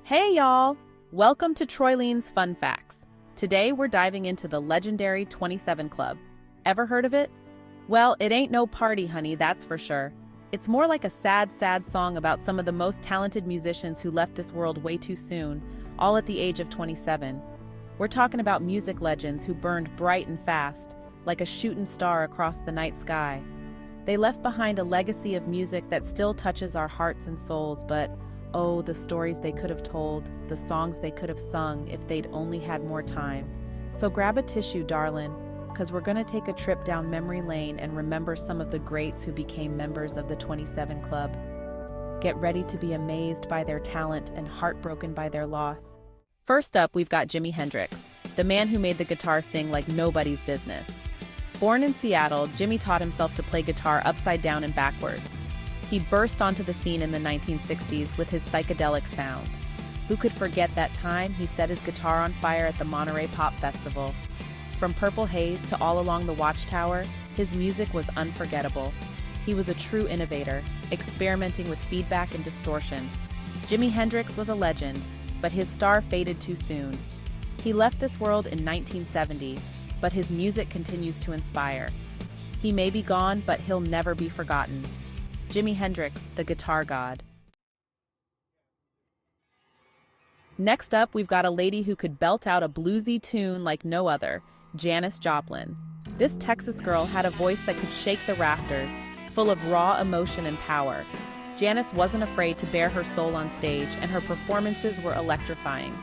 Hey y'all! Welcome to Troylene's Fun Facts. Today we're diving into the legendary 27 Club. Ever heard of it? Well, it ain't no party, honey, that's for sure. It's more like a sad, sad song about some of the most talented musicians who left this world way too soon, all at the age of 27. We're talking about music legends who burned bright and fast, like a shooting star across the night sky. They left behind a legacy of music that still touches our hearts and souls, but oh, the stories they could have told, the songs they could have sung if they'd only had more time. So grab a tissue, darling, because we're going to take a trip down memory lane and remember some of the greats who became members of the 27 Club. Get ready to be amazed by their talent and heartbroken by their loss. First up, we've got Jimi Hendrix, the man who made the guitar sing like nobody's business. Born in Seattle, Jimi taught himself to play guitar upside down and backwards. He burst onto the scene in the 1960s with his psychedelic sound. Who could forget that time he set his guitar on fire at the Monterey Pop Festival? From Purple Haze to All Along the Watchtower, his music was unforgettable. He was a true innovator, experimenting with feedback and distortion. Jimi Hendrix was a legend, but his star faded too soon. He left this world in 1970, but his music continues to inspire. He may be gone, but he'll never be forgotten. Jimi Hendrix, the guitar god. Next up, we've got a lady who could belt out a bluesy tune like no other, Janis Joplin. This Texas girl had a voice that could shake the rafters, full of raw emotion and power. Janis wasn't afraid to bare her soul on stage, and her performances were electrifying.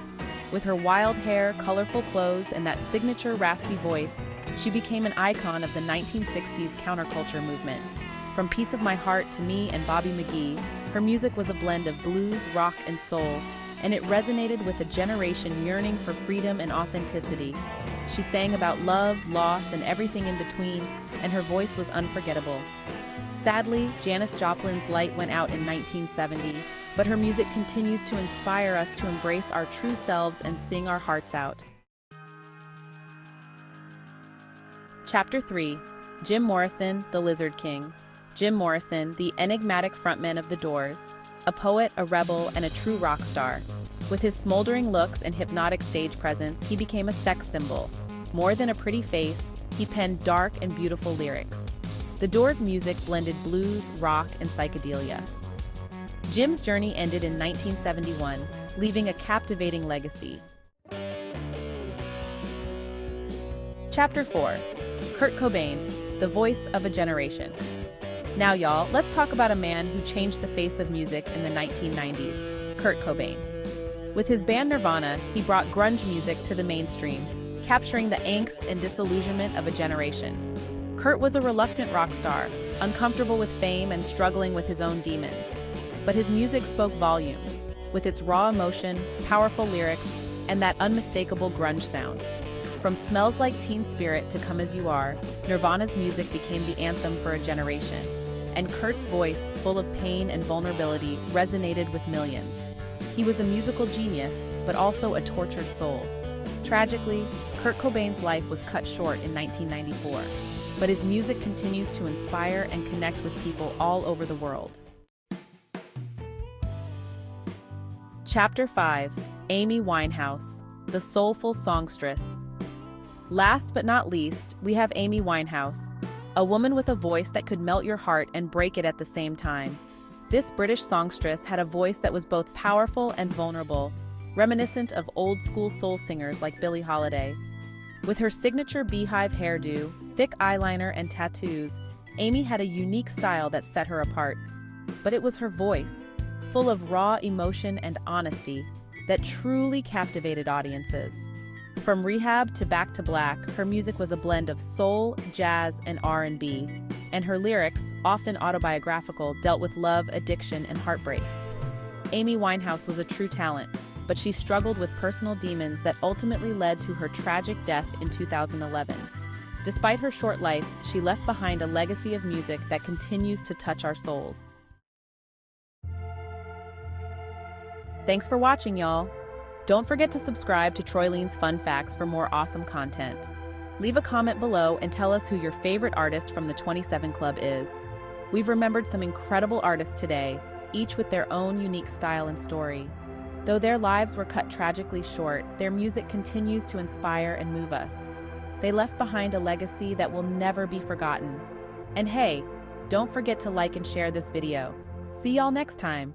With her wild hair, colorful clothes, and that signature raspy voice, she became an icon of the 1960s counterculture movement. From Piece of My Heart to Me and Bobby McGee, her music was a blend of blues, rock, and soul, and it resonated with a generation yearning for freedom and authenticity. She sang about love, loss, and everything in between, and her voice was unforgettable. Sadly, Janis Joplin's light went out in 1970, but her music continues to inspire us to embrace our true selves and sing our hearts out. Chapter 3. Jim Morrison, the Lizard King. Jim Morrison, the enigmatic frontman of The Doors, a poet, a rebel, and a true rock star. With his smoldering looks and hypnotic stage presence, he became a sex symbol. More than a pretty face, he penned dark and beautiful lyrics. The Doors' music blended blues, rock, and psychedelia. Jim's journey ended in 1971, leaving a captivating legacy. Chapter 4. Kurt Cobain, the voice of a generation. Now y'all, let's talk about a man who changed the face of music in the 1990s, Kurt Cobain. With his band Nirvana, he brought grunge music to the mainstream, capturing the angst and disillusionment of a generation. Kurt was a reluctant rock star, uncomfortable with fame and struggling with his own demons. But his music spoke volumes, with its raw emotion, powerful lyrics, and that unmistakable grunge sound. From Smells Like Teen Spirit to Come As You Are, Nirvana's music became the anthem for a generation. And Kurt's voice, full of pain and vulnerability, resonated with millions. He was a musical genius, but also a tortured soul. Tragically, Kurt Cobain's life was cut short in 1994, but his music continues to inspire and connect with people all over the world. Chapter 5. Amy Winehouse, the soulful songstress. Last but not least, we have Amy Winehouse, a woman with a voice that could melt your heart and break it at the same time. This British songstress had a voice that was both powerful and vulnerable, reminiscent of old-school soul singers like Billie Holiday. With her signature beehive hairdo, thick eyeliner, and tattoos, Amy had a unique style that set her apart. But it was her voice, full of raw emotion and honesty, that truly captivated audiences. From Rehab to Back to Black, her music was a blend of soul, jazz, and R&B, and her lyrics, often autobiographical, dealt with love, addiction, and heartbreak. Amy Winehouse was a true talent, but she struggled with personal demons that ultimately led to her tragic death in 2011. Despite her short life, she left behind a legacy of music that continues to touch our souls. Thanks for watching, y'all. Don't forget to subscribe to Troylene's Fun Facts for more awesome content. Leave a comment below and tell us who your favorite artist from the 27 Club is. We've remembered some incredible artists today, each with their own unique style and story. Though their lives were cut tragically short, their music continues to inspire and move us. They left behind a legacy that will never be forgotten. And hey, don't forget to like and share this video. See y'all next time.